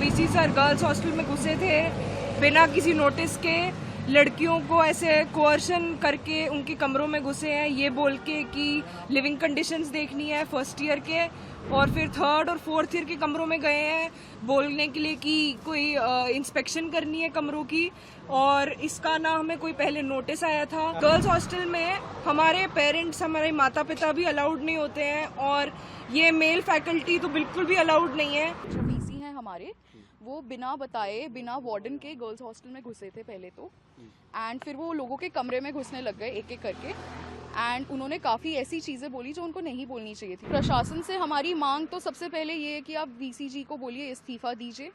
VC sir girls hostel में घुसे थे बिना किसी नोटिस के। लड़कियों को ऐसे कोअर्शन करके उनके कमरों में घुसे हैं, ये बोल के कि लिविंग कंडीशंस देखनी है फर्स्ट ईयर के, और फिर थर्ड और फोर्थ ईयर के कमरों में गए हैं बोलने के लिए कि कोई इंस्पेक्शन करनी है कमरों की। और इसका ना हमें कोई पहले नोटिस आया था। गर्ल्स हॉस्टल में हमारे पेरेंट्स, हमारे माता पिता भी अलाउड नहीं होते हैं, और ये मेल फैकल्टी तो बिल्कुल भी अलाउड नहीं है। जो वीसी हैं हमारे, वो बिना बताए, बिना वार्डन के गर्ल्स हॉस्टल में घुसे थे पहले तो, एंड फिर वो लोगों के कमरे में घुसने लग गए एक एक करके, एंड उन्होंने काफ़ी ऐसी चीज़ें बोली जो उनको नहीं बोलनी चाहिए थी। प्रशासन से हमारी मांग तो सबसे पहले ये है कि आप वीसी जी को बोलिए इस्तीफ़ा दीजिए।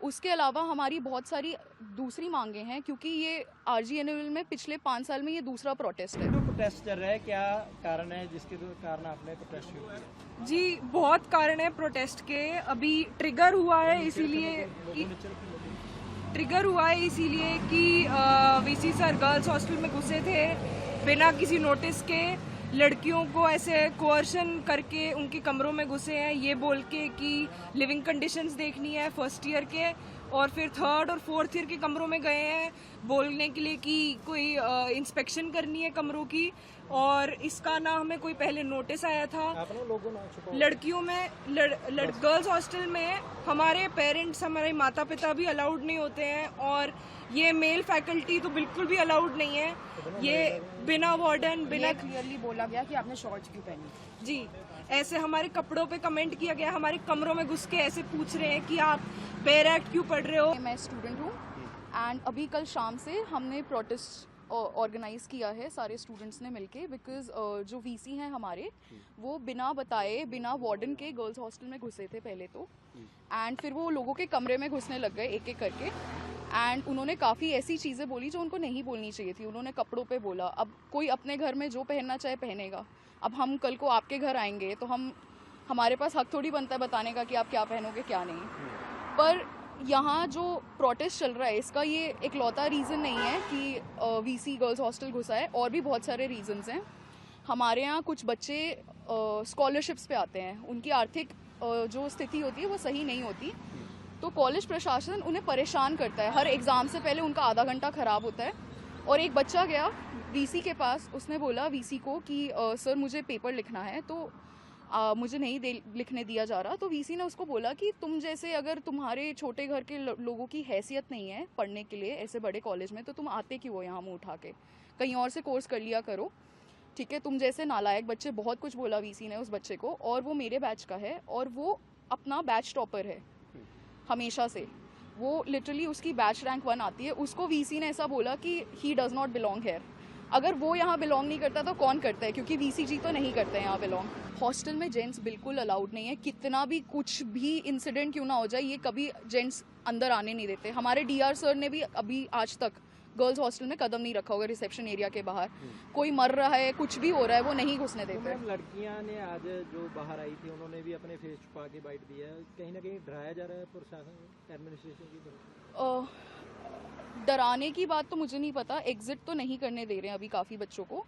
उसके अलावा हमारी बहुत सारी दूसरी मांगे हैं, क्योंकि ये RGNL में पिछले 5 साल में ये दूसरा प्रोटेस्ट है। प्रोटेस्ट चल रहा है, क्या कारण है जिसके कारण आपने प्रोटेस्ट शुरू किया? जी, बहुत कारण है प्रोटेस्ट के। अभी ट्रिगर हुआ है इसीलिए कि वीसी सर गर्ल्स हॉस्टल में घुसे थे बिना किसी नोटिस के। लड़कियों को ऐसे कोअर्शन करके उनके कमरों में घुसे हैं, ये बोल के कि लिविंग कंडीशंस देखनी है फर्स्ट ईयर के, और फिर थर्ड और फोर्थ ईयर के कमरों में गए हैं बोलने के लिए कि कोई इंस्पेक्शन करनी है कमरों की। और इसका ना हमें कोई पहले नोटिस आया था। लड़कियों में गर्ल्स हॉस्टल में हमारे पेरेंट्स, हमारे माता पिता भी अलाउड नहीं होते हैं, और ये मेल फैकल्टी तो बिल्कुल भी अलाउड नहीं है। ये बिना वार्डन, बिना क्लियरली बोला गया कि आपने शॉर्ट्स क्यों पहनी। जी, ऐसे हमारे कपड़ों पे कमेंट किया गया, हमारे कमरों में घुस के ऐसे पूछ रहे हैं कि आप बेयर एक्ट क्यों पढ़ रहे हो। मैं स्टूडेंट हूँ, एंड अभी कल शाम से हमने प्रोटेस्ट ऑर्गेनाइज किया है सारे स्टूडेंट्स ने मिलके, बिकॉज जो वीसी हैं हमारे, वो बिना बताए, बिना वार्डन के गर्ल्स हॉस्टल में घुसे थे पहले तो, एंड फिर वो लोगों के कमरे में घुसने लग गए एक एक करके, एंड उन्होंने काफ़ी ऐसी चीज़ें बोली जो उनको नहीं बोलनी चाहिए थी। उन्होंने कपड़ों पे बोला, अब कोई अपने घर में जो पहनना चाहे पहनेगा। अब हम कल को आपके घर आएंगे तो हमारे पास हक थोड़ी बनता है बताने का कि आप क्या पहनोगे क्या नहीं। पर यहाँ जो प्रोटेस्ट चल रहा है, इसका ये एक लौता रीज़न नहीं है कि वीसी गर्ल्स हॉस्टल घुसा है, और भी बहुत सारे रीजंस हैं। हमारे यहाँ कुछ बच्चे स्कॉलरशिप्स पे आते हैं, उनकी आर्थिक जो स्थिति होती है वो सही नहीं होती, तो कॉलेज प्रशासन उन्हें परेशान करता है। हर एग्ज़ाम से पहले उनका आधा घंटा ख़राब होता है। और एक बच्चा गया वीसी के पास, उसने बोला वीसी को कि सर मुझे पेपर लिखना है, तो मुझे नहीं लिखने दिया जा रहा। तो वीसी ने उसको बोला कि तुम जैसे, अगर तुम्हारे छोटे घर के लोगों की हैसियत नहीं है पढ़ने के लिए ऐसे बड़े कॉलेज में, तो तुम आते क्यों हो यहाँ मुँह उठा के, कहीं और से कोर्स कर लिया करो, ठीक है। तुम जैसे नालायक बच्चे, बहुत कुछ बोला वीसी ने उस बच्चे को, और वो मेरे बैच का है, और वो अपना बैच टॉपर है हमेशा से। वो लिटरली उसकी बैच रैंक 1 आती है। उसको वीसी ने ऐसा बोला कि he does not belong here. अगर वो यहाँ बिलोंग नहीं करता तो कौन करता है, क्योंकि वीसी जी तो नहीं करते हैं यहाँ बिलोंग। हॉस्टल में जेंट्स बिल्कुल अलाउड नहीं है। कितना भी कुछ भी इंसिडेंट क्यों ना हो जाए, ये कभी जेंट्स अंदर आने नहीं देते। हमारे DR सर ने भी अभी आज तक गर्ल्स हॉस्टल में कदम नहीं रखा होगा रिसेप्शन एरिया के बाहर। कोई मर रहा है, कुछ भी हो रहा है, वो नहीं घुसने देते। लड़कियां ने आज जो बाहर आई थी, उन्होंने भी अपने फेस छुपा के बाइट दिया है। कहीं ना कहीं डराया जा रहा है प्रशासन, एडमिनिस्ट्रेशन की तरफ। डराने की बात तो मुझे नहीं पता, एग्जिट तो नहीं करने दे रहे हैं अभी काफ़ी बच्चों को।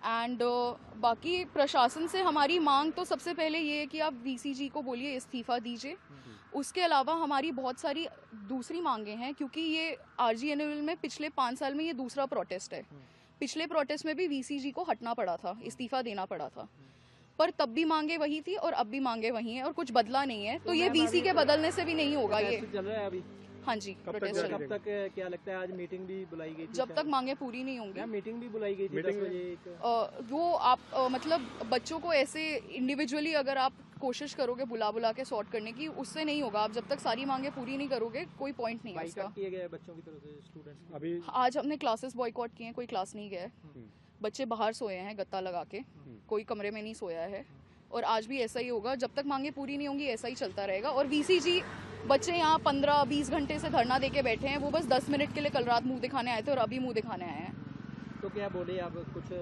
एंड बाकी प्रशासन से हमारी मांग तो सबसे पहले ये है कि आप वीसी जी को बोलिए इस्तीफ़ा दीजिए। उसके अलावा हमारी बहुत सारी दूसरी मांगे हैं, क्योंकि ये RGNL में पिछले 5 साल में ये दूसरा प्रोटेस्ट है। पिछले प्रोटेस्ट में भी वीसी जी को हटना पड़ा था, इस्तीफ़ा देना पड़ा था, पर तब भी मांगे वही थी और अब भी मांगे वही हैं, और कुछ बदला नहीं है। तो ये वीसी के बदलने से भी नहीं होगा। ये चल रहा है अभी। हाँ जी, प्रोटेस्ट चल रहा है। कब तक क्या लगता है? आज मीटिंग भी बुलाई गई थी, जब तक मांगे पूरी नहीं होंगी। मीटिंग भी बुलाई गई थी 10 बजे। वो आप मतलब बच्चों को ऐसे इंडिविजुअली अगर आप कोशिश करोगे बुला के सॉर्ट करने की, उससे नहीं होगा। आप जब तक सारी मांगे पूरी नहीं करोगे, कोई पॉइंट नहीं है इसका। किए गए बच्चों की तरफ से, स्टूडेंट्स अभी आज हमने क्लासेस बॉयकॉट किए हैं, कोई क्लास नहीं गया है। बच्चे बाहर सोए हैं गत्ता लगा के, कोई कमरे में नहीं सोया है। और आज भी ऐसा ही होगा, जब तक मांगे पूरी नहीं होंगी ऐसा ही चलता रहेगा। और वीसी जी, बच्चे यहाँ 15-20 घंटे से धरना देके बैठे हैं, वो बस 10 मिनट के लिए कल रात मुंह दिखाने आए थे और अभी मुंह दिखाने आए हैं। तो क्या बोले आप, कुछ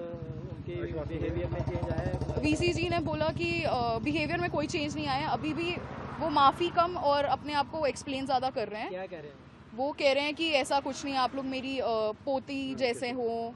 उनके बिहेवियर में चेंज आया है? वीसी जी ने बोला कि बिहेवियर में कोई चेंज नहीं आया, अभी भी वो माफ़ी कम और अपने आप को एक्सप्लेन ज़्यादा कर रहे हैं। क्या कह रहे हैं? वो कह रहे हैं कि ऐसा कुछ नहीं, आप लोग मेरी पोती जैसे हो,